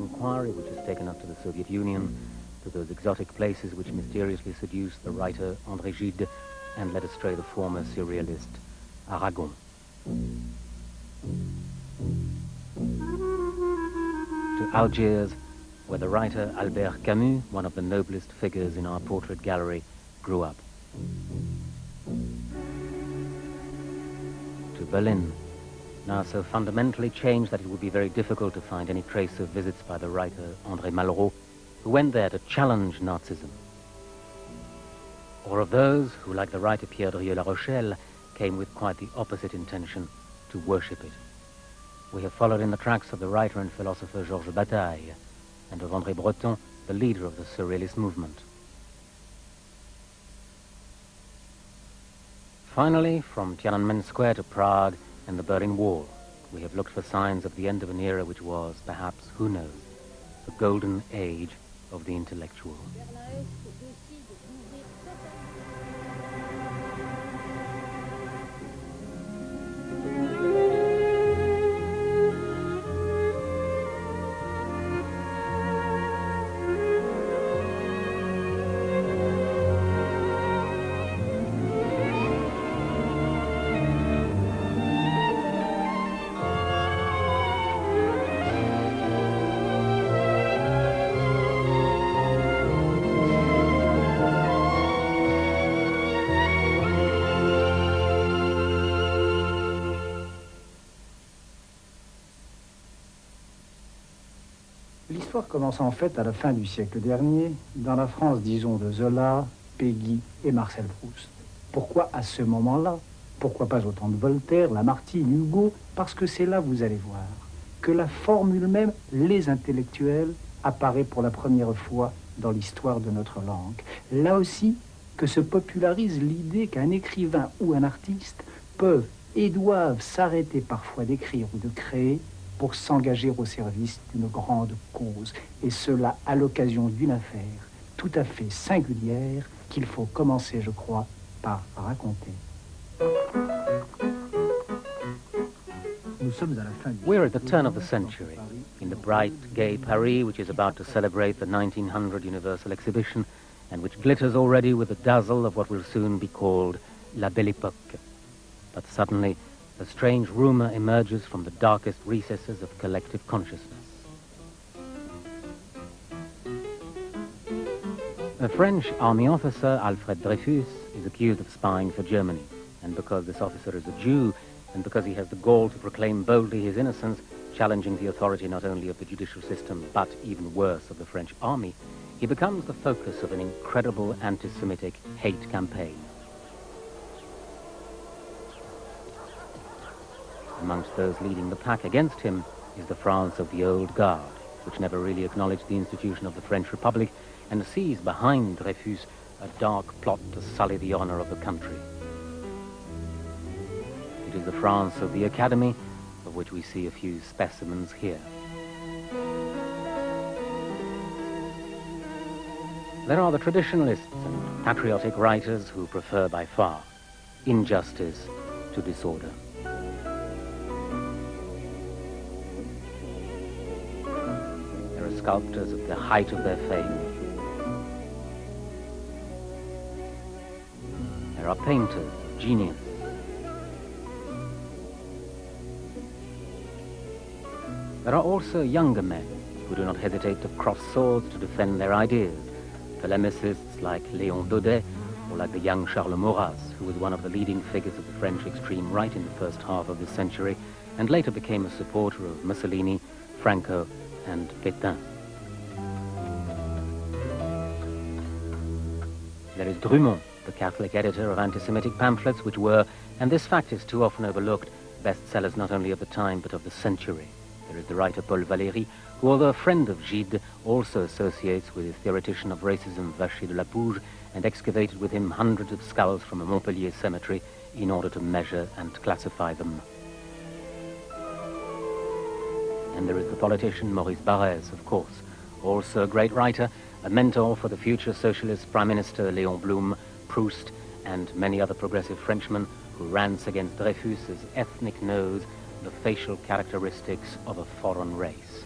inquiry which has taken us to the Soviet Union, to those exotic places which mysteriously seduced the writer André Gide and led astray the former surrealist Aragon. To Algiers, where the writer Albert Camus, one of the noblest figures in our portrait gallery, grew up. To Berlin, now so fundamentally changed that it would be very difficult to find any trace of visits by the writer André Malraux, who went there to challenge Nazism. Or of those who, like the writer Pierre Drieux-La Rochelle, came with quite the opposite intention, to worship it. We have followed in the tracks of the writer and philosopher Georges Bataille, and of André Breton, the leader of the surrealist movement. Finally, from Tiananmen Square to Prague and the Berlin Wall, we have looked for signs of the end of an era which was, perhaps, who knows, the golden age of the intellectual. L'histoire commence en fait à la fin du siècle dernier, dans la France, disons, de Zola, Péguy et Marcel Proust. Pourquoi à ce moment-là? Pourquoi pas au temps de Voltaire, Lamartine, Hugo? Parce que c'est là, vous allez voir, que la formule même, les intellectuels, apparaît pour la première fois dans l'histoire de notre langue. Là aussi, que se popularise l'idée qu'un écrivain ou un artiste peuvent et doivent s'arrêter parfois d'écrire ou de créer pour s'engager au service d'une grande cause, et cela à l'occasion d'une affaire tout à fait singulière qu'il faut commencer, je crois, par raconter. We're at the turn of the century, in the bright, gay Paris, which is about to celebrate the 1900 Universal Exhibition, and which glitters already with the dazzle of what will soon be called La Belle Époque. But suddenly, a strange rumor emerges from the darkest recesses of collective consciousness. A French army officer, Alfred Dreyfus, is accused of spying for Germany, and because this officer is a Jew, and because he has the gall to proclaim boldly his innocence, challenging the authority not only of the judicial system, but, even worse, of the French army, he becomes the focus of an incredible anti-Semitic hate campaign. Amongst those leading the pack against him is the France of the old guard, which never really acknowledged the institution of the French Republic and sees behind Dreyfus a dark plot to sully the honor of the country. It is the France of the Academy, of which we see a few specimens here. There are the traditionalists and patriotic writers who prefer by far injustice to disorder. Sculptors at the height of their fame. There are painters of genius. There are also younger men who do not hesitate to cross swords to defend their ideas, polemicists like Léon Daudet, or like the young Charles Maurras, who was one of the leading figures of the French extreme right in the first half of this century, and later became a supporter of Mussolini, Franco, and Pétain. There is Drummond, the Catholic editor of anti-Semitic pamphlets, which were, and this fact is too often overlooked, bestsellers not only of the time but of the century. There is the writer Paul Valéry, who, although a friend of Gide, also associates with the theoretician of racism Vacher de la Pouge, and excavated with him hundreds of skulls from a Montpellier cemetery in order to measure and classify them. And there is the politician Maurice Barrès, of course, also a great writer, a mentor for the future socialist Prime Minister Léon Blum, Proust, and many other progressive Frenchmen who rants against Dreyfus's ethnic nose, the facial characteristics of a foreign race.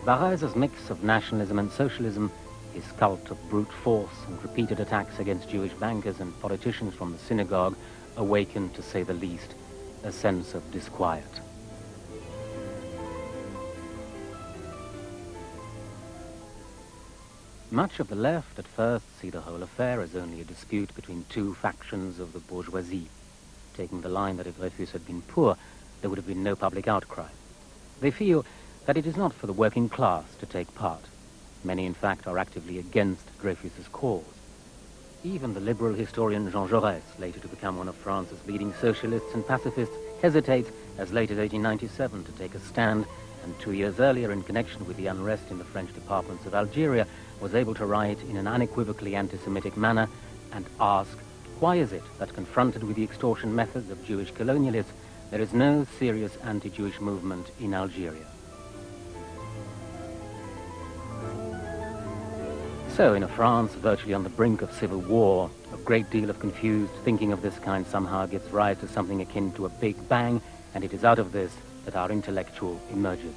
Barrèse's mix of nationalism and socialism, his cult of brute force and repeated attacks against Jewish bankers and politicians from the synagogue awakened, to say the least, a sense of disquiet. Much of the left at first see the whole affair as only a dispute between two factions of the bourgeoisie, taking the line that if Dreyfus had been poor, there would have been no public outcry. They feel that it is not for the working class to take part. Many, in fact, are actively against Dreyfus's cause. Even the liberal historian Jean Jaurès, later to become one of France's leading socialists and pacifists, hesitates as late as 1897 to take a stand, and 2 years earlier, in connection with the unrest in the French departments of Algeria, was able to write in an unequivocally anti-Semitic manner and ask, why is it that confronted with the extortion methods of Jewish colonialists, there is no serious anti-Jewish movement in Algeria? So, in a France virtually on the brink of civil war, a great deal of confused thinking of this kind somehow gives rise to something akin to a big bang, and it is out of this that our intellectual emerges.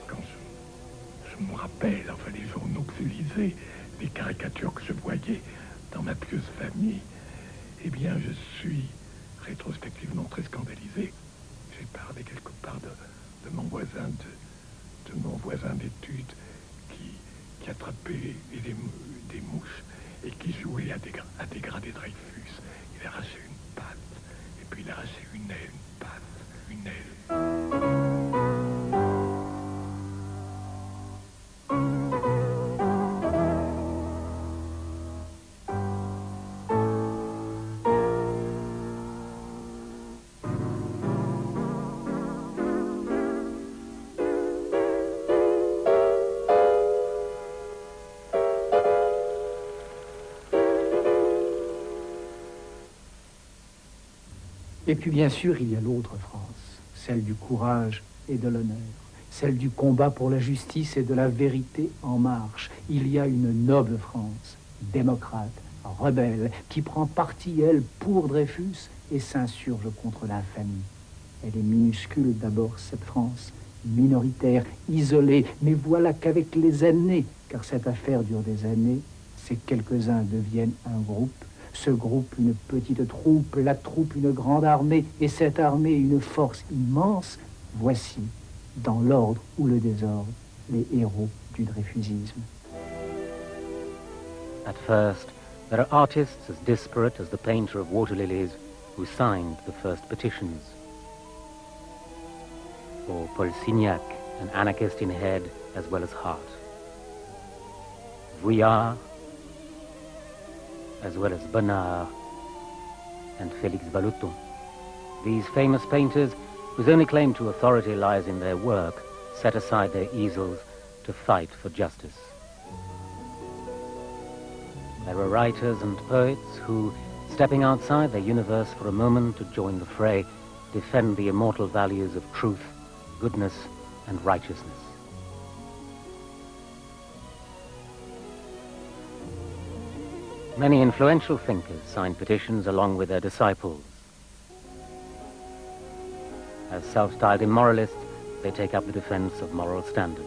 Quand je me rappelle, enfin, les journaux que je lisais, les caricatures que je voyais dans ma pieuse famille, eh bien, je suis rétrospectivement très scandalisé. J'ai parlé quelque part de mon voisin d'études qui attrapait des mouches et qui jouait à dégrader Dreyfus. Il arrachait une patte, et puis il arrachait une aile, une patte, une aile. Et puis bien sûr, il y a l'autre France, celle du courage et de l'honneur, celle du combat pour la justice et de la vérité en marche. Il y a une noble France, démocrate, rebelle, qui prend parti, elle, pour Dreyfus et s'insurge contre l'infamie. Elle est minuscule d'abord, cette France, minoritaire, isolée, mais voilà qu'avec les années, car cette affaire dure des années, ces quelques-uns deviennent un groupe. Ce groupe, une petite troupe, la troupe, une grande armée, et cette armée, une force immense. Voici, dans l'ordre ou le désordre, les héros du dreyfusisme. At first, there are artists as disparate as the painter of water lilies who signed the first petitions. Or Paul Signac, an anarchist in head as well as heart. Vuillard, as well as Bernard and Félix Vallotton. These famous painters, whose only claim to authority lies in their work, set aside their easels to fight for justice. There are writers and poets who, stepping outside their universe for a moment to join the fray, defend the immortal values of truth, goodness, and righteousness. Many influential thinkers signed petitions along with their disciples. As self-styled immoralists, they take up the defense of moral standards.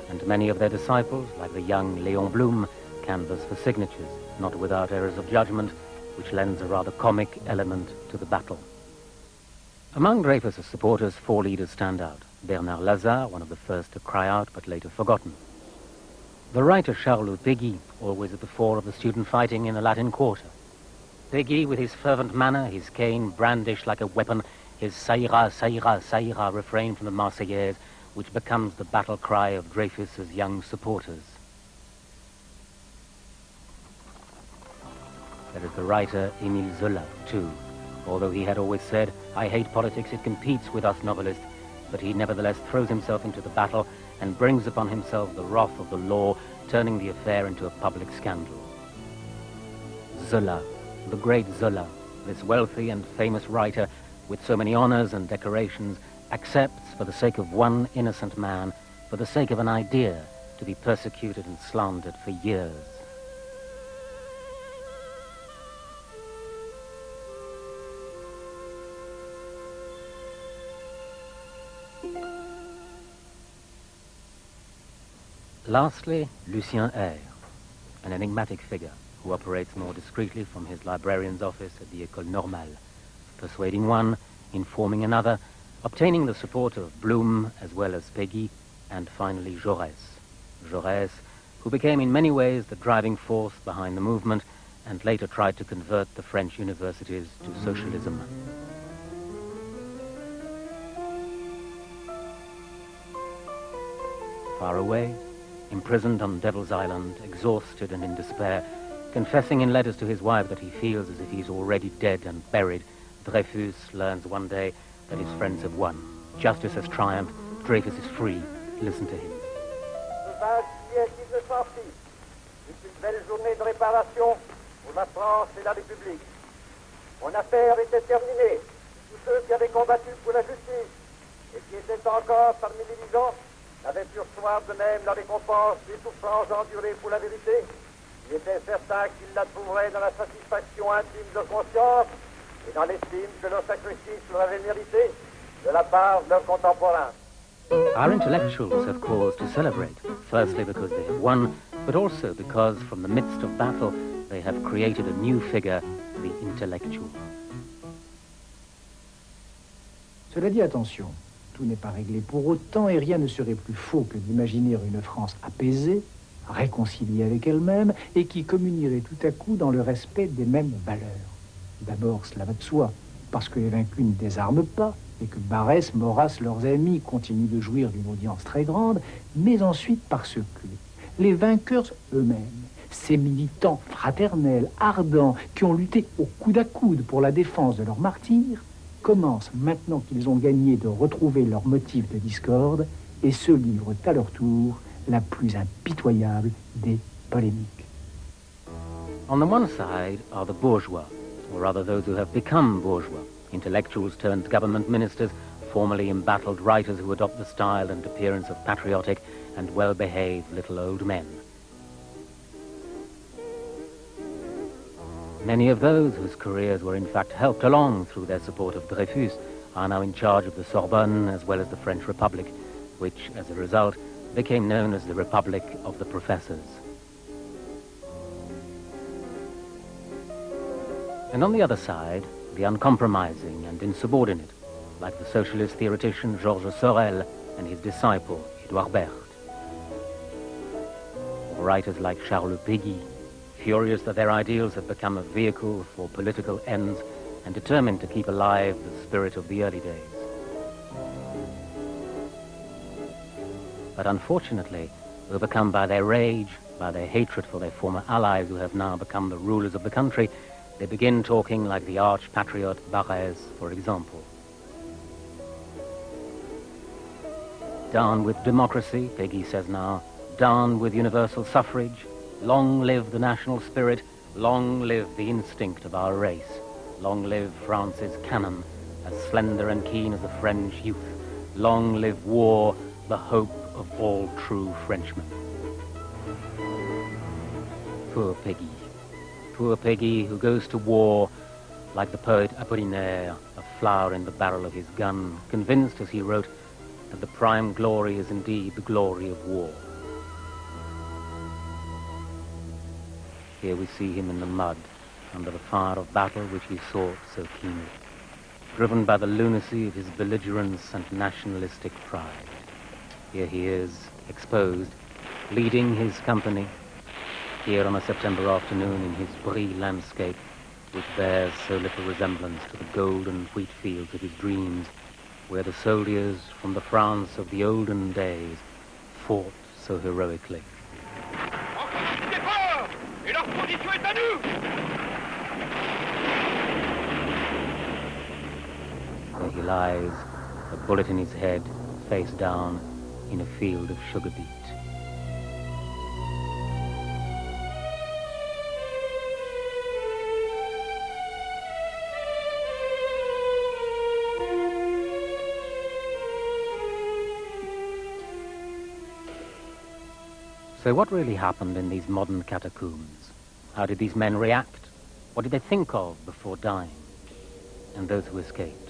And many of their disciples, like the young Léon Blum, canvass for signatures, not without errors of judgment, which lends a rather comic element to the battle. Among Dreyfus's supporters, 4 leaders stand out. Bernard Lazare, one of the first to cry out but later forgotten. The writer Charles Péguy, always at the fore of the student fighting in the Latin Quarter. Péguy, with his fervent manner, his cane brandished like a weapon, his "Ça ira, ça ira, ça ira" refrain from the Marseillaise, which becomes the battle cry of Dreyfus's young supporters. There is the writer Émile Zola, too. Although he had always said, "I hate politics, it competes with us novelists," but he nevertheless throws himself into the battle and brings upon himself the wrath of the law, turning the affair into a public scandal. Zola, the great Zola, this wealthy and famous writer with so many honors and decorations, accepts, for the sake of one innocent man, for the sake of an idea, to be persecuted and slandered for years. Lastly, Lucien Eyre, an enigmatic figure who operates more discreetly from his librarian's office at the École Normale, persuading one, informing another, obtaining the support of Blum as well as Péguy, and finally Jaurès. Jaurès, who became in many ways the driving force behind the movement and later tried to convert the French universities to socialism. Far away, imprisoned on Devil's Island, exhausted and in despair, confessing in letters to his wife that he feels as if he's already dead and buried, Dreyfus learns one day that his friends have won. Justice has triumphed. Dreyfus is free. Listen to him. Le 20 juillet 1906 est une belle journée de réparation pour la France et la République. Mon affaire était terminée. Tous ceux qui avaient combattu pour la justice et qui étaient encore parmi les vivants avaient pu recevoir de même la récompense des souffrances endurées pour la vérité. Il était certain qu'ils la trouveraient dans la satisfaction intime de conscience et dans l'estime que leur sacrifice leur avait mérité de la part de leurs contemporains. Our intellectuals have cause to celebrate, firstly because they have won, but also because from the midst of battle they have created a new figure, the intellectual. Cela dit, attention, tout n'est pas réglé pour autant et rien ne serait plus faux que d'imaginer une France apaisée, réconciliée avec elle-même et qui communierait tout à coup dans le respect des mêmes valeurs. D'abord, cela va de soi, parce que les vaincus ne désarment pas et que Barès, Maurras, leurs amis continuent de jouir d'une audience très grande, mais ensuite parce que les vainqueurs eux-mêmes, ces militants fraternels, ardents, qui ont lutté au coude à coude pour la défense de leurs martyrs, commencent, maintenant qu'ils ont gagné, de retrouver leurs motifs de discorde et se livrent à leur tour la plus impitoyable des polémiques. On the one side are the bourgeois, or rather those who have become bourgeois, intellectuals turned government ministers, formerly embattled writers who adopt the style and appearance of patriotic and well-behaved little old men. Many of those whose careers were in fact helped along through their support of Dreyfus are now in charge of the Sorbonne as well as the French Republic, which, as a result, became known as the Republic of the Professors. And on the other side, the uncompromising and insubordinate, like the socialist theoretician Georges Sorel and his disciple Édouard Berthe. Or writers like Charles Péguy, furious that their ideals have become a vehicle for political ends and determined to keep alive the spirit of the early days. But unfortunately, overcome by their rage, by their hatred for their former allies who have now become the rulers of the country, they begin talking like the arch-patriot Barès, for example. Down with democracy, Péguy says now, down with universal suffrage, long live the national spirit, long live the instinct of our race, long live France's cannon, as slender and keen as the French youth, long live war, the hope of all true Frenchmen. Poor Péguy. Poor Péguy, who goes to war like the poet Apollinaire, a flower in the barrel of his gun, convinced, as he wrote, that the prime glory is indeed the glory of war. Here we see him in the mud, under the fire of battle which he sought so keenly, driven by the lunacy of his belligerence and nationalistic pride. Here he is, exposed, leading his company, here on a September afternoon in his Brie landscape, which bears so little resemblance to the golden wheat fields of his dreams, where the soldiers from the France of the olden days fought so heroically. There he lies, a bullet in his head, face down, in a field of sugar beet. So what really happened in these modern catacombs? How did these men react? What did they think of before dying? And those who escaped?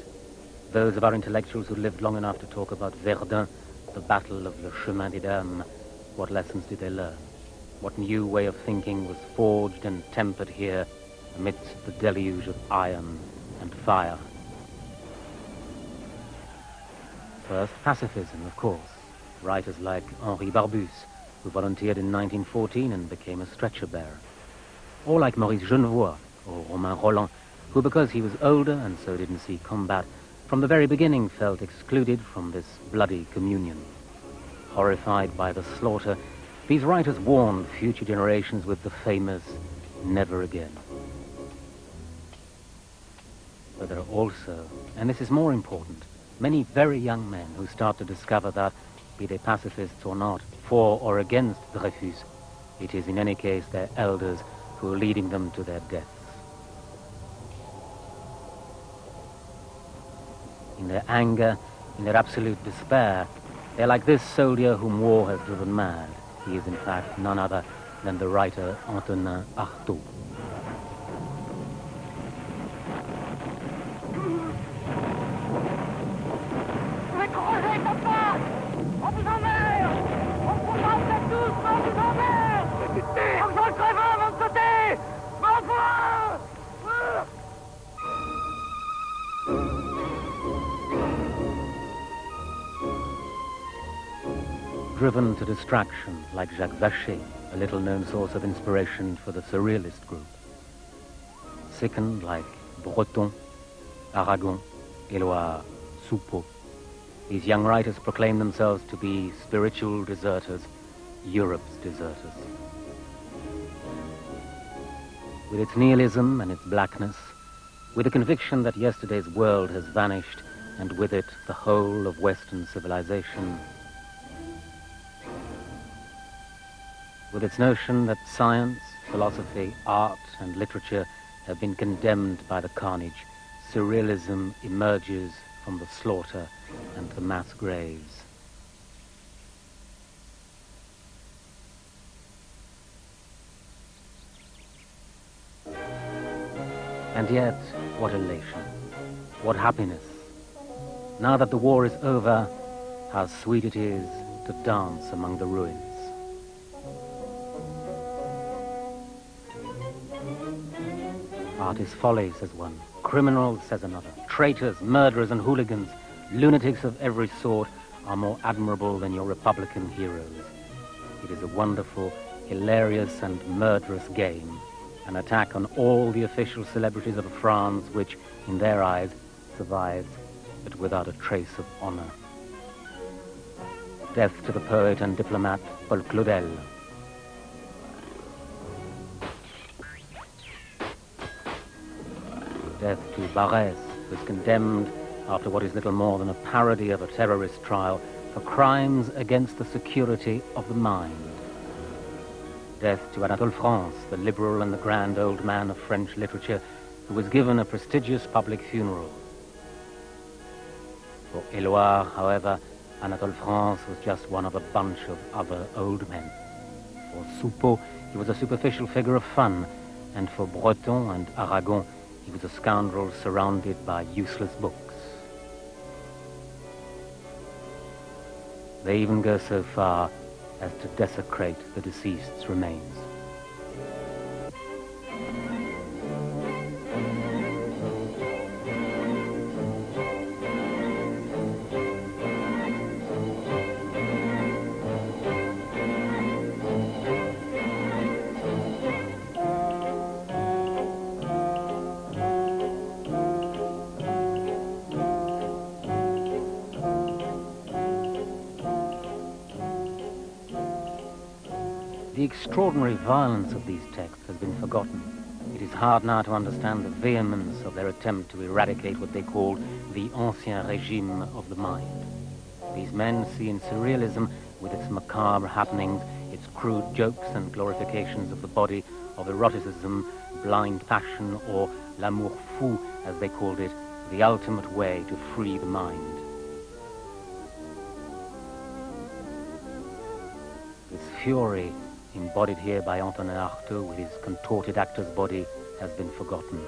Those of our intellectuals who lived long enough to talk about Verdun, the battle of Le Chemin des Dames, What lessons did they learn? What new way of thinking was forged and tempered here amidst the deluge of iron and fire? First, pacifism, of course. Writers like Henri Barbusse, who volunteered in 1914 and became a stretcher-bearer. Or like Maurice Genevoix or Romain Rolland, who, because he was older and so didn't see combat, from the very beginning felt excluded from this bloody communion. Horrified by the slaughter, these writers warned future generations with the famous "never again." But there are also, and this is more important, many very young men who start to discover that, be they pacifists or not, for or against Dreyfus, it is in any case their elders who are leading them to their deaths. In their anger, in their absolute despair, they're like this soldier whom war has driven mad. He is in fact none other than the writer Antonin Artaud. Driven to distraction, like Jacques Vacher, a little-known source of inspiration for the surrealist group. Sickened, like Breton, Aragon, Éluard, Soupeau, these young writers proclaim themselves to be spiritual deserters, Europe's deserters. With its nihilism and its blackness, with the conviction that yesterday's world has vanished, and with it the whole of Western civilization, with its notion that science, philosophy, art, and literature have been condemned by the carnage, surrealism emerges from the slaughter and the mass graves. And yet, what elation, what happiness. Now that the war is over, how sweet it is to dance among the ruins. Art is folly, says one. Criminals, says another. Traitors, murderers, and hooligans, lunatics of every sort, are more admirable than your Republican heroes. It is a wonderful, hilarious, and murderous game, an attack on all the official celebrities of France, which, in their eyes, survives, but without a trace of honor. Death to the poet and diplomat Paul Claudel. Death to Barrès, who is condemned after what is little more than a parody of a terrorist trial for crimes against the security of the mind. Death to Anatole France, the liberal and the grand old man of French literature, who was given a prestigious public funeral. For Éluard, however, Anatole France was just one of a bunch of other old men. For Soupeau, he was a superficial figure of fun, and for Breton and Aragon, he was a scoundrel surrounded by useless books. They even go so far as to desecrate the deceased's remains. The extraordinary violence of these texts has been forgotten. It is hard now to understand the vehemence of their attempt to eradicate what they called the ancien régime of the mind. These men see in surrealism, with its macabre happenings, its crude jokes and glorifications of the body, of eroticism, blind passion, or l'amour fou, as they called it, the ultimate way to free the mind. This fury, embodied here by Antonin Artaud with his contorted actor's body, has been forgotten.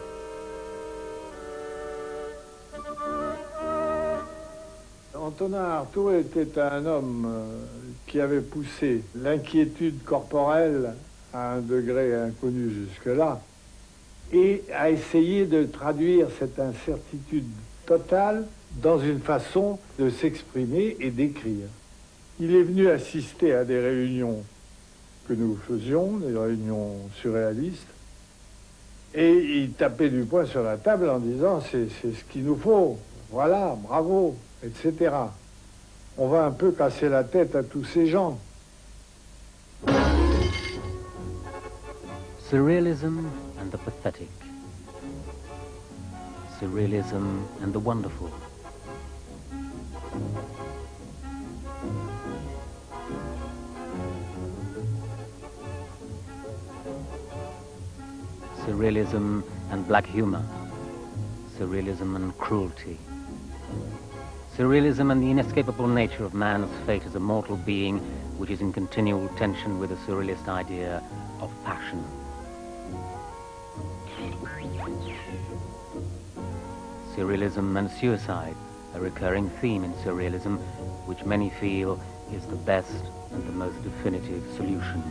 Antonin Artaud était un homme qui avait poussé l'inquiétude corporelle à un degré inconnu jusque-là, et a essayé de traduire cette incertitude totale dans une façon de s'exprimer et d'écrire. Il est venu assister à des réunions que nous faisions, des réunions surréalistes, et il tapait du poing sur la table en disant « c'est ce qu'il nous faut, voilà, bravo, etc. » On va un peu casser la tête à tous ces gens. Surrealism and the pathetic. Surrealism and the wonderful. Surrealism and black humor. Surrealism and cruelty. Surrealism and the inescapable nature of man's fate as a mortal being, which is in continual tension with the surrealist idea of passion. Surrealism and suicide, a recurring theme in surrealism, which many feel is the best and the most definitive solution.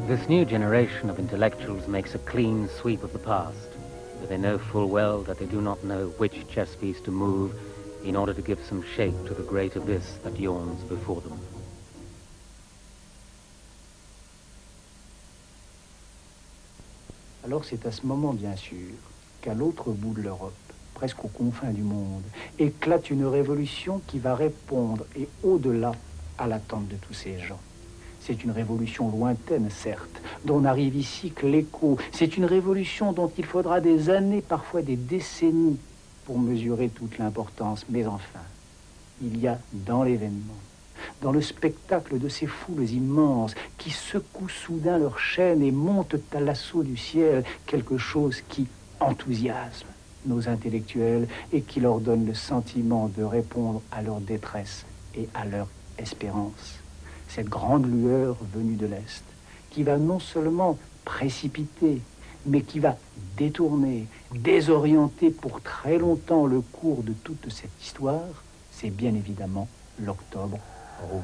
This new generation of intellectuals makes a clean sweep of the past, but they know full well that they do not know which chess piece to move in order to give some shape to the great abyss that yawns before them. Alors c'est à ce moment, bien sûr, qu'à l'autre bout de l'Europe, presque aux confins du monde, éclate une révolution qui va répondre, et au-delà, à l'attente de tous ces gens. C'est une révolution lointaine, certes, dont n'arrive ici que l'écho. C'est une révolution dont il faudra des années, parfois des décennies, pour mesurer toute l'importance. Mais enfin, il y a dans l'événement, dans le spectacle de ces foules immenses qui secouent soudain leurs chaînes et montent à l'assaut du ciel, quelque chose qui enthousiasme nos intellectuels et qui leur donne le sentiment de répondre à leur détresse et à leur espérance. Cette grande lueur venue de l'Est, qui va non seulement précipiter, mais qui va détourner, désorienter pour très longtemps le cours de toute cette histoire, c'est bien évidemment l'Octobre rouge.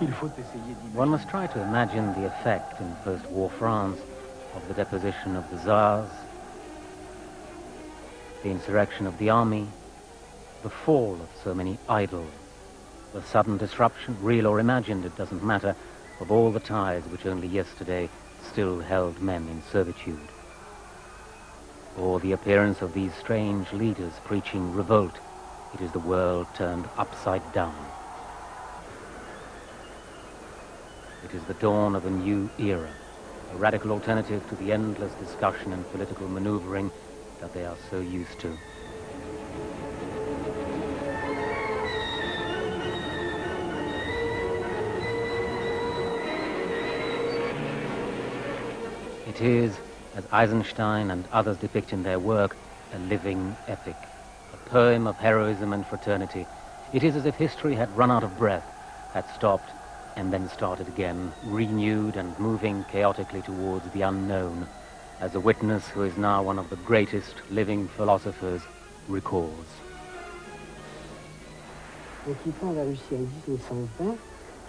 Il faut essayer d'imaginer. One must try to imagine the effect in post-war France of the deposition of the Tsars, the insurrection of the army, the fall of so many idols, the sudden disruption, real or imagined, it doesn't matter, of all the ties which only yesterday still held men in servitude. Or the appearance of these strange leaders preaching revolt. It is the world turned upside down. It is the dawn of a new era, a radical alternative to the endless discussion and political maneuvering that they are so used to. It is, as Eisenstein and others depict in their work, a living epic, a poem of heroism and fraternity. It is as if history had run out of breath, had stopped, and then started again, renewed and moving chaotically towards the unknown, as a witness who is now one of the greatest living philosophers recalls. En quittant la Russie en 1920,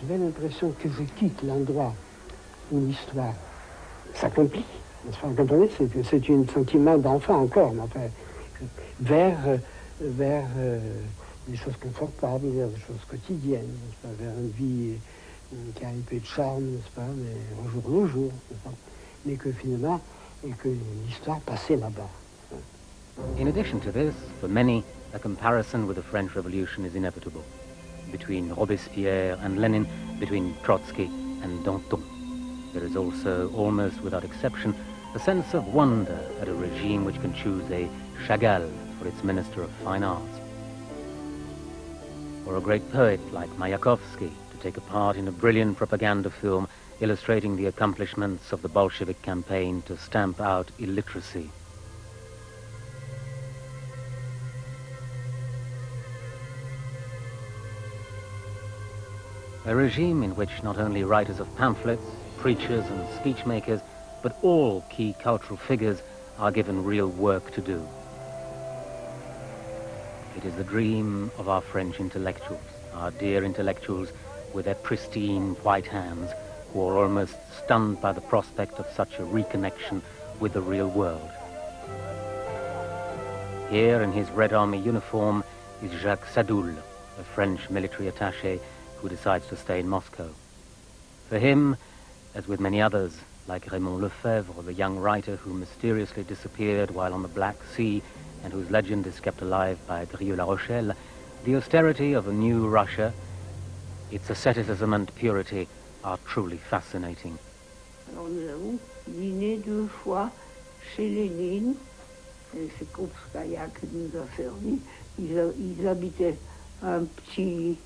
j'avais l'impression que je quitte l'endroit où l'histoire s'accomplit. Vous comprenez, c'est un sentiment d'enfant encore, mais enfin, vers des choses confortables, vers des choses quotidiennes, n'est-ce pas, vers une vie qui a un peu de charme, n'est-ce pas, mais au jour le jour, n'est-ce pas, mais que finalement, et que l'histoire passait là-bas. In addition to this, for many, a comparison with the French Revolution is inevitable, between Robespierre and Lenin, between Trotsky and Danton. There is also, almost without exception, a sense of wonder at a regime which can choose a Chagall for its Minister of Fine Arts, or a great poet like Mayakovsky to take a part in a brilliant propaganda film illustrating the accomplishments of the Bolshevik campaign to stamp out illiteracy. A regime in which not only writers of pamphlets, preachers and speechmakers, but all key cultural figures are given real work to do. It is the dream of our French intellectuals, our dear intellectuals with their pristine white hands, who are almost stunned by the prospect of such a reconnection with the real world. Here in his Red Army uniform is Jacques Sadoul, a French military attaché who decides to stay in Moscow. For him, as with many others, like Raymond Lefebvre, the young writer who mysteriously disappeared while on the Black Sea and whose legend is kept alive by Drieux-La Rochelle, the austerity of a new Russia, its asceticism and purity are truly fascinating. Alors nous avons dîné 2 fois chez Lénine, et c'est Kopskaya qui nous a servi. Ils habitaient un petit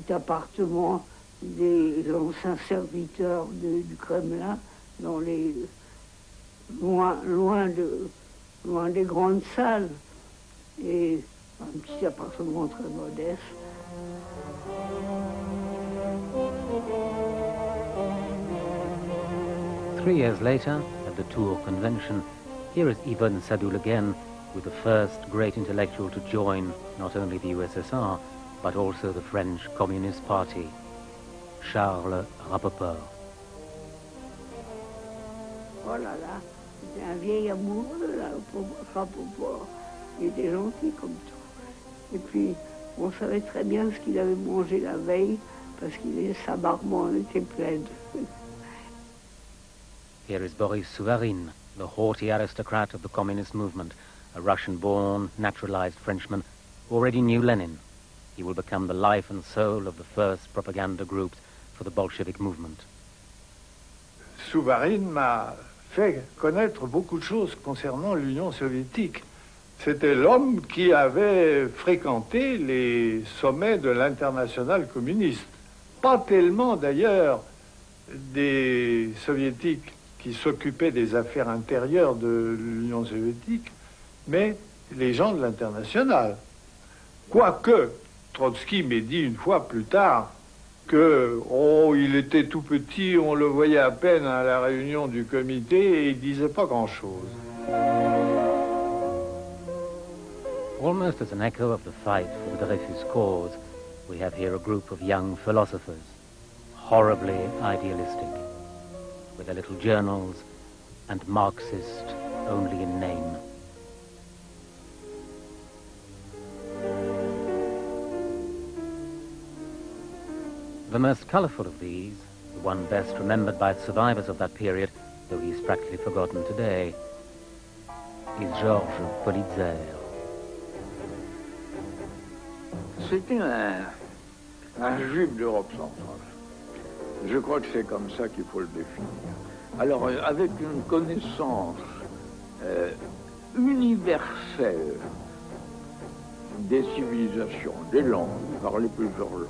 appartement des anciens serviteurs du Kremlin, dans les, loin des grandes salles, et un petit appartement très modeste. 3 years later, at the Tours Convention, here is Yvonne Sadoul again, with the first great intellectual to join not only the USSR, but also the French Communist Party, Charles Rapoport. Oh là là, c'était un vieil amoureux, là, Rapoport. Il était gentil comme tout. Et puis, on savait très bien ce qu'il avait mangé la veille, parce que sa marmite était pleine. Here is Boris Souvarine, the haughty aristocrat of the communist movement, a Russian-born, naturalized Frenchman who already knew Lenin. He will become the life and soul of the first propaganda groups for the Bolshevik movement. Souvarine m'a fait connaître beaucoup de choses concernant l'Union soviétique. C'était l'homme qui avait fréquenté les sommets de l'internationale communiste. Pas tellement d'ailleurs des soviétiques qui s'occupaient des affaires intérieures de l'Union soviétique, mais les gens de l'internationale. Quoique, Trotsky m'ait dit une fois plus tard que, il était tout petit, on le voyait à peine à la réunion du comité et il disait pas grand-chose. Almost as an echo of the fight for the Dreyfus cause, we have here a group of young philosophers, horribly idealistic, with their little journals and Marxist only in name. The most colourful of these, the one best remembered by the survivors of that period, though he is practically forgotten today, is Georges Politzer. C'était un juif d'Europe centrale. Je crois que c'est comme ça qu'il faut le définir. Alors, avec une connaissance universelle des civilisations, des langues, il parlait plusieurs langues,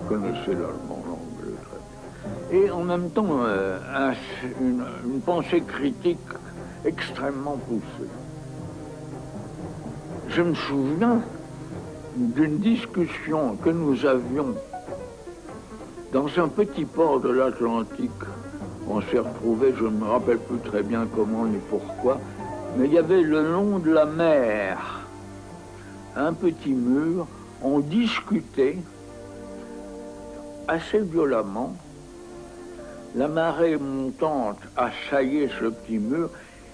connaissait l'allemand, l'anglais très bien. Et en même temps, une pensée critique extrêmement poussée. Je me souviens d'une discussion que nous avions dans un petit port de l'Atlantique. On s'est retrouvés, je ne me rappelle plus très bien comment ni pourquoi, mais il y avait le long de la mer un petit mur, on discutait assez violemment. La marée montante assaillait ce petit mur.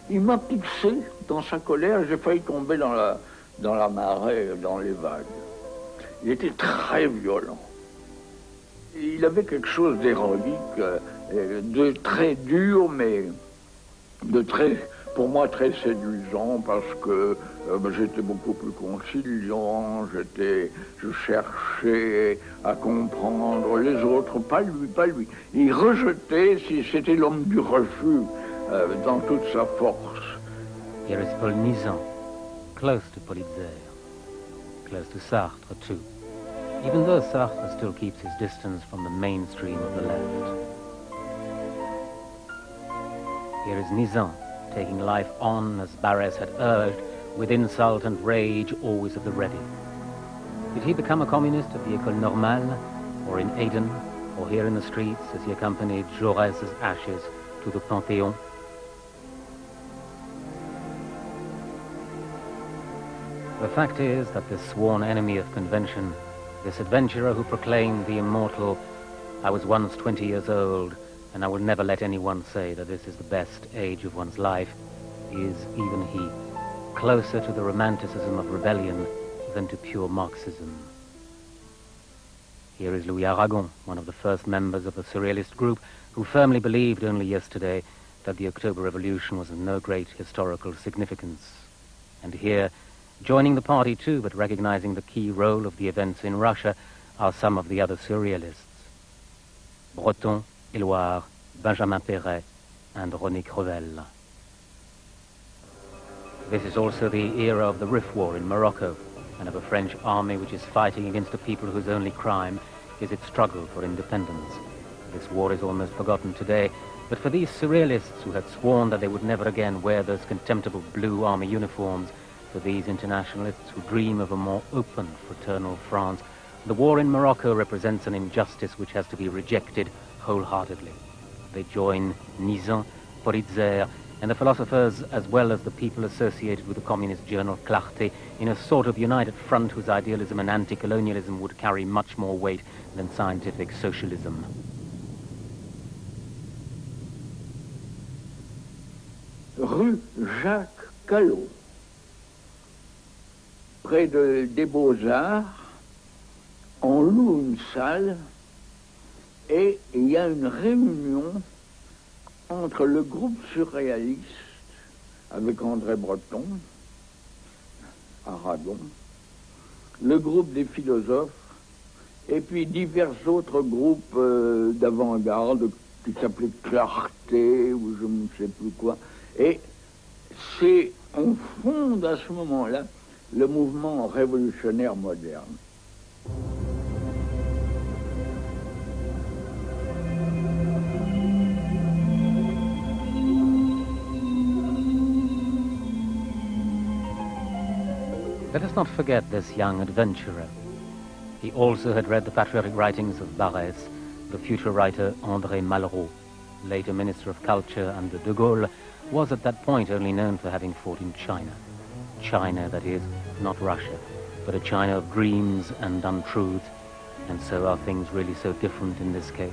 Il m'a poussé dans sa colère, j'ai failli tomber dans la marée, dans les vagues. Il était très violent. Il avait quelque chose d'héroïque, de très dur, mais de très, pour moi, très séduisant, parce que j'étais beaucoup plus conciliant, je cherchais à comprendre les autres, pas lui, pas lui. Il rejetait, c'était l'homme du refus, dans toute sa force. Here is Paul Nizan, close to Politzer, close to Sartre too, even though Sartre still keeps his distance from the mainstream of the left. Here is Nizan, taking life on as Barrès had urged, with insult and rage always at the ready. Did he become a communist at the École Normale, or in Aden, or here in the streets as he accompanied Jaurès's ashes to the Panthéon? The fact is that this sworn enemy of convention, this adventurer who proclaimed the immortal, "I was once 20 years old, and I will never let anyone say that this is the best age of one's life," is, even he, closer to the romanticism of rebellion than to pure Marxism. Here is Louis Aragon, one of the first members of the surrealist group, who firmly believed only yesterday that the October Revolution was of no great historical significance. And here, joining the party too, but recognizing the key role of the events in Russia, are some of the other surrealists. Breton, Éluard, Benjamin Perret, and René Crevel. This is also the era of the Rif War in Morocco, and of a French army which is fighting against a people whose only crime is its struggle for independence. This war is almost forgotten today, but for these surrealists who had sworn that they would never again wear those contemptible blue army uniforms, for these internationalists who dream of a more open, fraternal France, the war in Morocco represents an injustice which has to be rejected wholeheartedly. They join Nizan, Politzer, and the philosophers, as well as the people associated with the communist journal Clarté, in a sort of united front whose idealism and anti-colonialism would carry much more weight than scientific socialism. Rue Jacques Callot, près des Beaux-Arts, on loue une salle et il y a une réunion entre le groupe surréaliste avec André Breton, Aragon, le groupe des philosophes et puis divers autres groupes d'avant-garde qui s'appelaient Clarté ou je ne sais plus quoi. Et on fonde à ce moment-là le mouvement révolutionnaire moderne. Let us not forget this young adventurer. He also had read the patriotic writings of Barrès, the future writer André Malraux, later Minister of Culture under de Gaulle, was at that point only known for having fought in China. China, that is, not Russia, but a China of dreams and untruths, and so are things really so different in this case?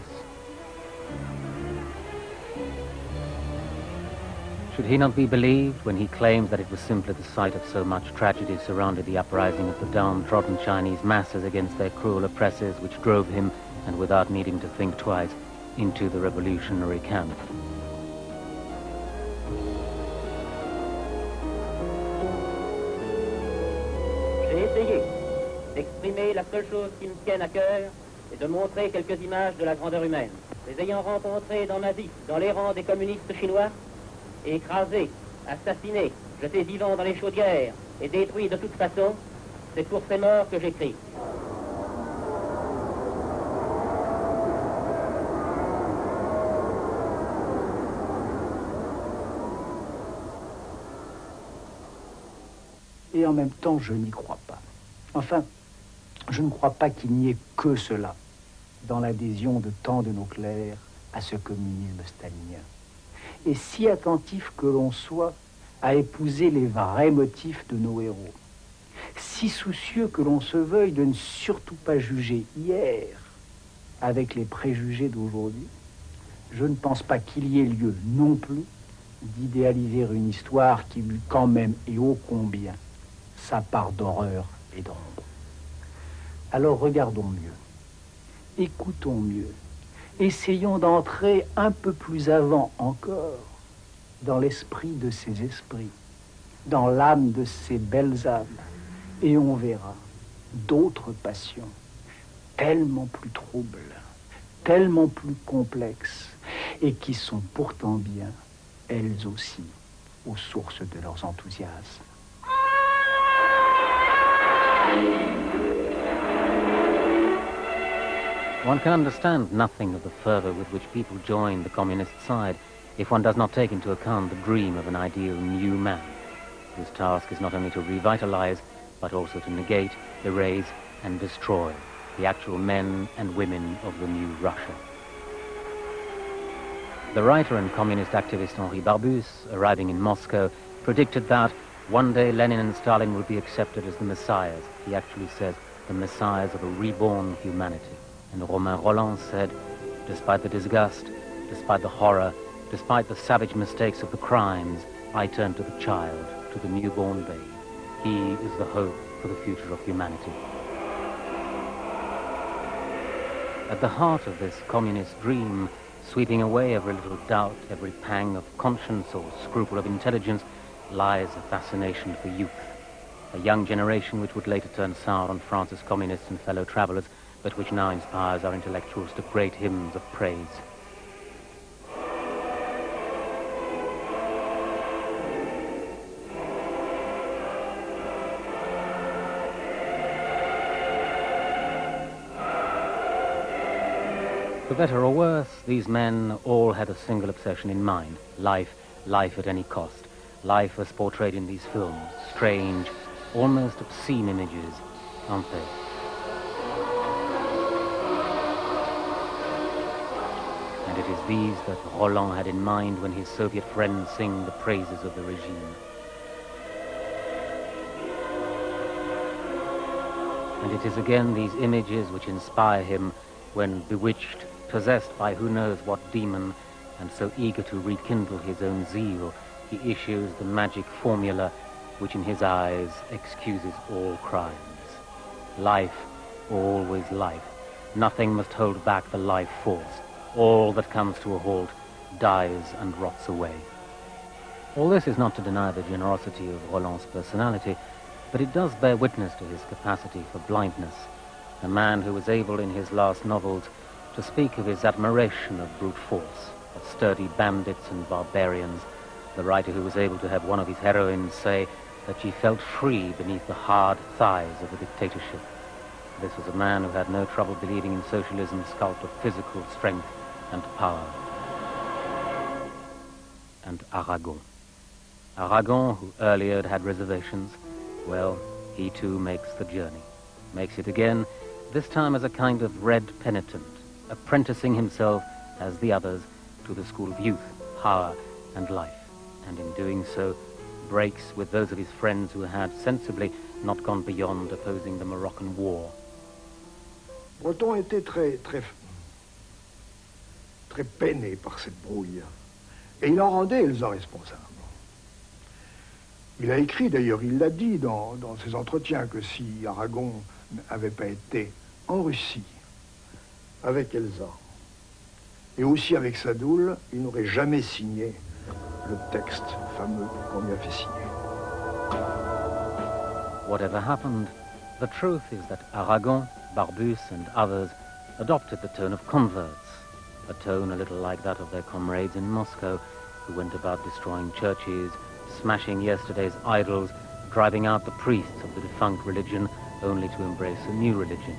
Should he not be believed when he claims that it was simply the sight of so much tragedy surrounded the uprising of the downtrodden Chinese masses against their cruel oppressors which drove him, and without needing to think twice, into the revolutionary camp? J'ai essayé d'exprimer la seule chose qui me tienne à cœur et de montrer quelques images de la grandeur humaine. Les ayant rencontrés dans ma vie, dans les rangs des communistes chinois, écrasés, assassinés, jetés vivants dans les chaudières et détruits de toute façon, c'est pour ces morts que j'écris. Et en même temps, je n'y crois pas. Enfin, je ne crois pas qu'il n'y ait que cela dans l'adhésion de tant de nos clercs à ce communisme stalinien. Et si attentif que l'on soit à épouser les vrais motifs de nos héros, si soucieux que l'on se veuille de ne surtout pas juger hier avec les préjugés d'aujourd'hui, je ne pense pas qu'il y ait lieu non plus d'idéaliser une histoire qui eut quand même et ô combien sa part d'horreur et d'ombre. Alors regardons mieux, écoutons mieux, essayons d'entrer un peu plus avant encore dans l'esprit de ces esprits, dans l'âme de ces belles âmes, et on verra d'autres passions tellement plus troubles, tellement plus complexes, et qui sont pourtant bien, elles aussi, aux sources de leurs enthousiasmes. One can understand nothing of the fervor with which people join the communist side if one does not take into account the dream of an ideal new man, whose task is not only to revitalize, but also to negate, erase, and destroy the actual men and women of the new Russia. The writer and communist activist Henri Barbus, arriving in Moscow, predicted that One day Lenin and Stalin will be accepted as the messiahs. He actually says the messiahs of a reborn humanity. And Romain Rolland said, despite the disgust, despite the horror, despite the savage mistakes of the crimes, I turn to the child, to the newborn babe. He is the hope for the future of humanity. At the heart of this communist dream, sweeping away every little doubt, every pang of conscience or scruple of intelligence, lies a fascination for youth. A young generation which would later turn sour on France's communists and fellow travelers, but which now inspires our intellectuals to great hymns of praise. For better or worse, these men all had a single obsession in mind: life, life at any cost. Life as portrayed in these films, strange, almost obscene images, aren't they? And it is these that Rolland had in mind when his Soviet friends sing the praises of the regime. And it is again these images which inspire him when, bewitched, possessed by who knows what demon, and so eager to rekindle his own zeal, he issues the magic formula which in his eyes excuses all crimes. Life, always life. Nothing must hold back the life force. All that comes to a halt dies and rots away. All this is not to deny the generosity of Rolland's personality, but it does bear witness to his capacity for blindness. A man who was able in his last novels to speak of his admiration of brute force, of sturdy bandits and barbarians, the writer who was able to have one of his heroines say that she felt free beneath the hard thighs of the dictatorship. This was a man who had no trouble believing in socialism's cult of physical strength and power. And Aragon. Aragon, who earlier had reservations, well, he too makes the journey. Makes it again, this time as a kind of red penitent, apprenticing himself, as the others, to the school of youth, power, and life. And in doing so, breaks with those of his friends who had sensibly not gone beyond opposing the Moroccan War. Breton était très peiné par cette brouille, et il en rendait Elsa responsable. Il a écrit, d'ailleurs, il l'a dit dans ses entretiens, que si Aragon n'avait pas été en Russie avec Elsa, et aussi avec Sadoul, il n'aurait jamais signé le texte fameux qu'on lui a fait signer. Whatever happened, the truth is that Aragon, Barbus, and others adopted the tone of converts, a tone a little like that of their comrades in Moscow, who went about destroying churches, smashing yesterday's idols, driving out the priests of the defunct religion, only to embrace a new religion,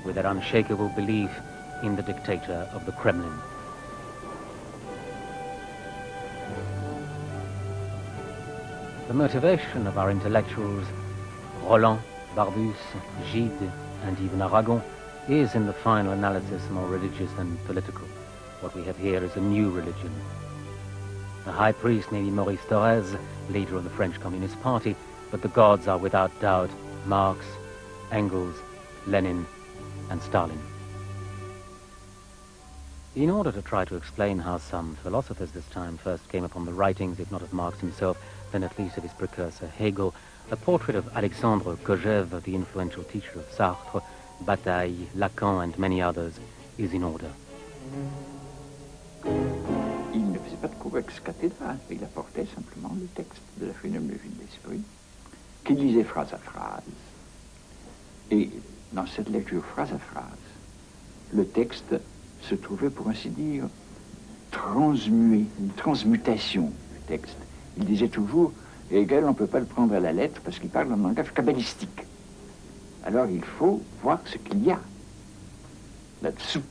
with their unshakable belief in the dictator of the Kremlin. The motivation of our intellectuals, Rolland, Barbus, Gide, and even Aragon, is in the final analysis more religious than political. What we have here is a new religion. The high priest may be Maurice Thorez, leader of the French Communist Party, but the gods are without doubt Marx, Engels, Lenin, and Stalin. In order to try to explain how some philosophers this time first came upon the writings, if not of Marx himself, then at least of his precursor Hegel, a portrait of Alexandre Kojève, the influential teacher of Sartre, Bataille, Lacan, and many others, is in order. Il ne faisait pas de cours ex cathédrale, il apportait simplement le texte de la phénoménologie de l'esprit, qu'il lisait phrase à phrase. Et dans cette lecture phrase à phrase, le texte se trouvait, pour ainsi dire, transmué, une transmutation du texte. Il disait toujours, Hegel, on ne peut pas le prendre à la lettre parce qu'il parle en langage kabbalistique. Alors il faut voir ce qu'il y a là-dessous.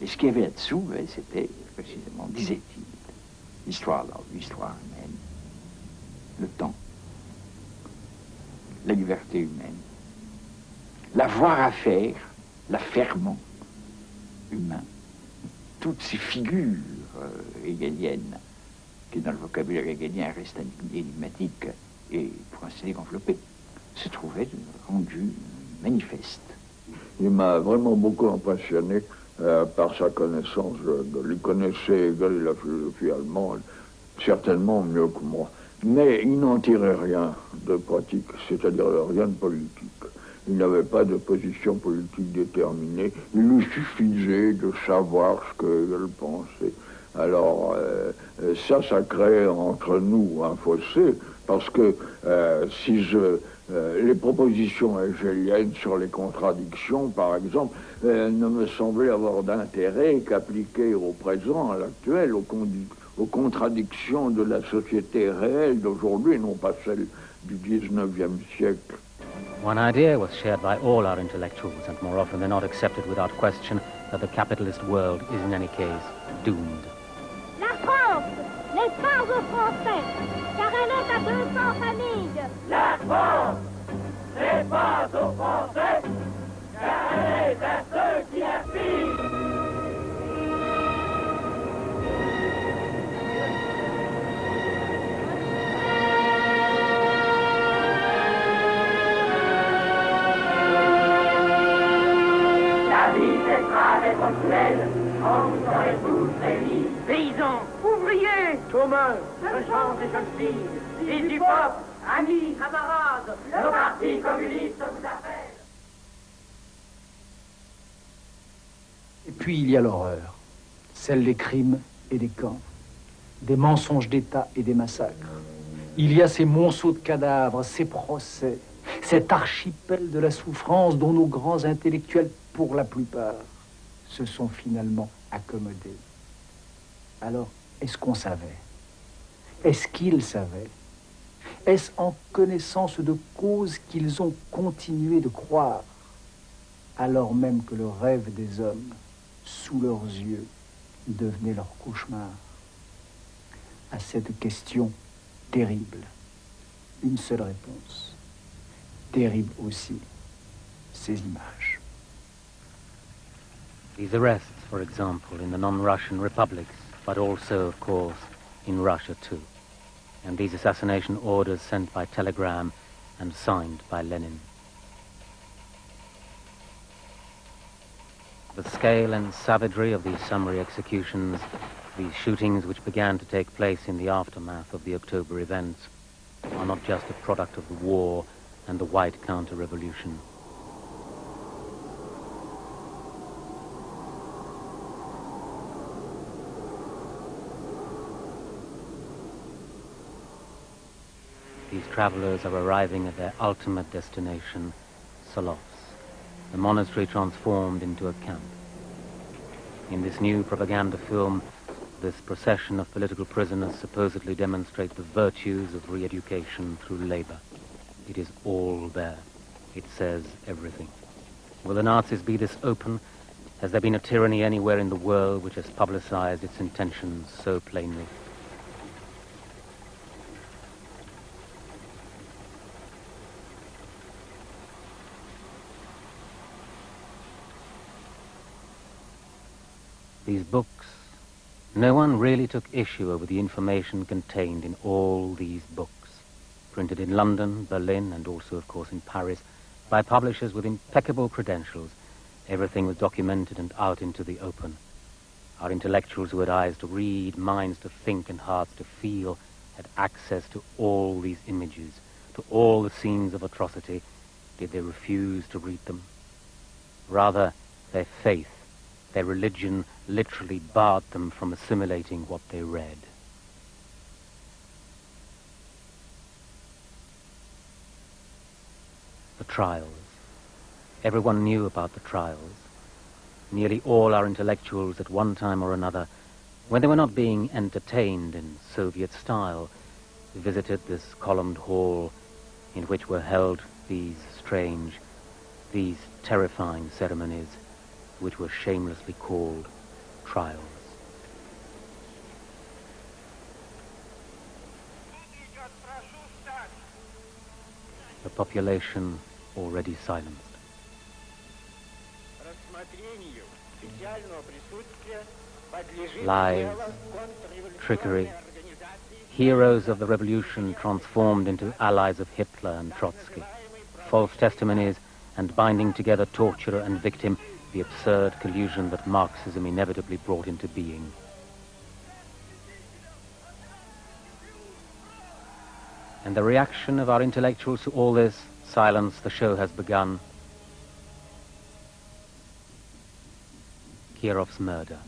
Et ce qu'il y avait là-dessous, c'était précisément, disait-il, l'histoire humaine, le temps, la liberté humaine, l'avoir à faire, l'affairement humain, toutes ces figures hegeliennes qui dans le vocabulaire hegelien restent énigmatiques, et pour ainsi dire enveloppé, se trouvaient rendus manifestes. Il m'a vraiment beaucoup impressionné par sa connaissance. Il connaissait la philosophie allemande certainement mieux que moi. Mais il n'en tirait rien de pratique, c'est-à-dire rien de politique. Il n'avait pas de position politique déterminée. Il lui suffisait de savoir ce qu'il pensait. Alors, ça crée entre nous un fossé, parce que les propositions hegeliennes sur les contradictions, par exemple, ne me semblaient avoir d'intérêt qu'appliquées au présent, à l'actuel, aux contradictions de la société réelle d'aujourd'hui, non pas celle du 19e siècle. One idea was shared by all our intellectuals, and more often than not accepted without question, that the capitalist world is in any case doomed. La France n'est pas aux Français, car elle est à 200 familles. La France n'est pas aux Français, car elle est à ceux qui la pillent. Quand vous aurez tous réunis. Paysans, ouvriers, chômeurs, jeunes gens et jeunes filles, fils du peuple, amis, camarades, le Parti communiste vous appelle. Et puis il y a l'horreur, celle des crimes et des camps, des mensonges d'État et des massacres. Il y a ces monceaux de cadavres, ces procès, cet archipel de la souffrance dont nos grands intellectuels, pour la plupart, se sont finalement accommodés. Alors, est-ce qu'on savait? Est-ce qu'ils savaient? Est-ce en connaissance de cause qu'ils ont continué de croire, alors même que le rêve des hommes, sous leurs yeux, devenait leur cauchemar? À cette question terrible, une seule réponse. Terrible aussi, ces images. These arrests, for example, in the non-Russian republics, but also, of course, in Russia too. And these assassination orders sent by telegram and signed by Lenin. The scale and savagery of these summary executions, these shootings which began to take place in the aftermath of the October events, are not just a product of the war and the white counter-revolution. These travelers are arriving at their ultimate destination, Solos, the monastery transformed into a camp. In this new propaganda film, this procession of political prisoners supposedly demonstrate the virtues of re-education through labor. It is all there. It says everything. Will the Nazis be this open? Has there been a tyranny anywhere in the world which has publicized its intentions so plainly? These books, no one really took issue over the information contained in all these books, printed in London, Berlin, and also, of course, in Paris, by publishers with impeccable credentials. Everything was documented and out into the open. Our intellectuals who had eyes to read, minds to think, and hearts to feel, had access to all these images, to all the scenes of atrocity. Did they refuse to read them? Rather, their faith, their religion literally barred them from assimilating what they read. The trials. Everyone knew about the trials. Nearly all our intellectuals at one time or another, when they were not being entertained in Soviet style, visited this columned hall in which were held these strange, these terrifying ceremonies, which were shamelessly called trials. The population already silenced. Lies, trickery, Heroes of the revolution transformed into allies of Hitler and Trotsky. False testimonies and binding together torturer and victim, the absurd collusion that Marxism inevitably brought into being. And the reaction of our intellectuals to all this, silence, the show has begun. Kirov's murder.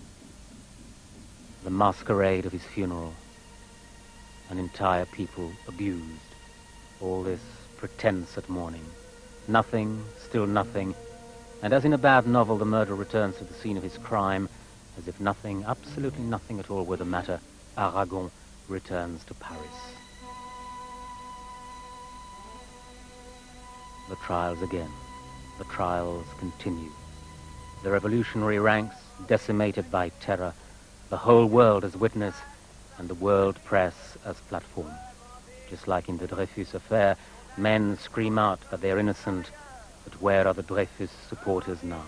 The masquerade of his funeral. An entire people abused. All this pretense at mourning. Nothing, still nothing. And as in a bad novel, the murderer returns to the scene of his crime, as if nothing, absolutely nothing at all were the matter. Aragon returns to Paris. The trials again. The trials continue. The revolutionary ranks decimated by terror. The whole world as witness, and the world press as platform. Just like in the Dreyfus Affair, men scream out that they're innocent, but where are the Dreyfus supporters now?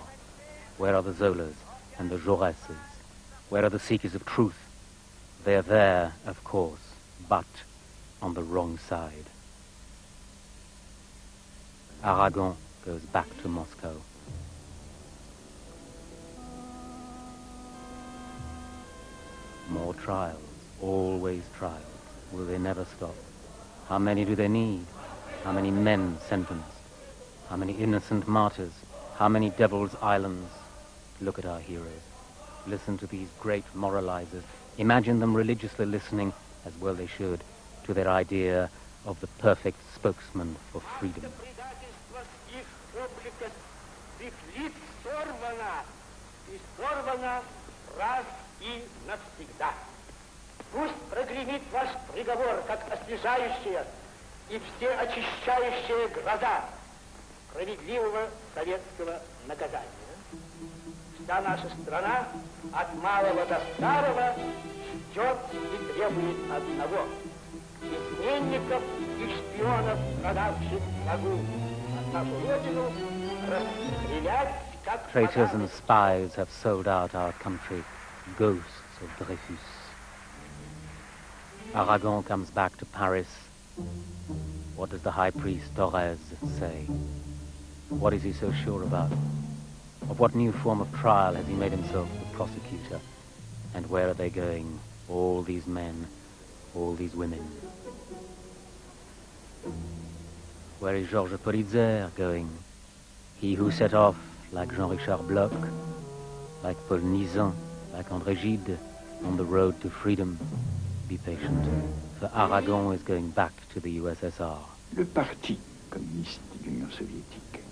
Where are the Zolas and the Jauresses? Where are the seekers of truth? They're there, of course, but on the wrong side. Aragon goes back to Moscow. More trials, always trials. Will they never stop? How many do they need? How many men sentenced? How many innocent martyrs? How many devil's islands? Look at our heroes. Listen to these great moralizers. Imagine them religiously listening, as well they should, to their idea of the perfect spokesman for freedom. Пусть прогремит ваш приговор, как освежающая и всеочищающая гроза справедливого советского наказания. Вся наша страна от малого до старого ждет и требует одного: изменников и шпионов, продавших врагу нашу родину, расстрелять как... Traitors and spies have sold out our country, ghosts of Dreyfus. Aragon comes back to Paris. What does the high priest Torres say? What is he so sure about? Of what new form of trial has he made himself the prosecutor? And where are they going? All these men, all these women. Where is Georges Politzer going? He who set off like Jean-Richard Bloch, like Paul Nizan, like André Gide, on the road to freedom. Be patient, for Aragon is going back to the USSR. Le parti communiste de l'Union soviétique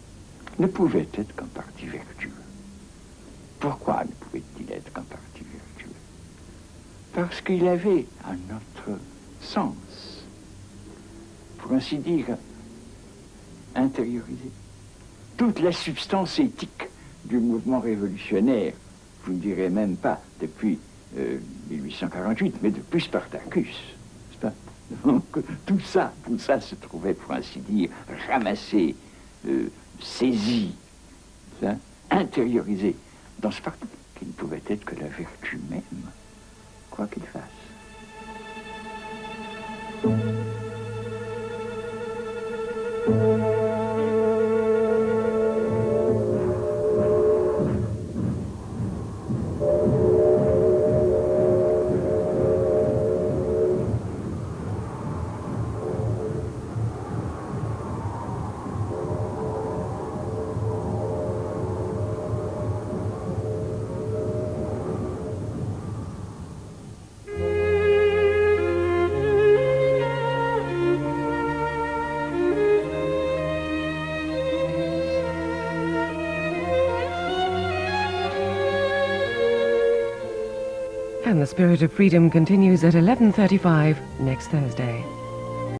ne pouvait être qu'un parti vertueux. Pourquoi ne pouvait-il être qu'un parti vertueux? Parce qu'il avait un autre sens, pour ainsi dire, intériorisé. Toute la substance éthique du mouvement révolutionnaire, vous ne direz même pas depuis 1848, mais depuis Spartacus. Donc tout ça se trouvait, pour ainsi dire, ramassé, saisi, intériorisé dans ce parti, qui ne pouvait être que la vertu même, quoi qu'il fasse. And the Spirit of Freedom continues at 11:35 next Thursday.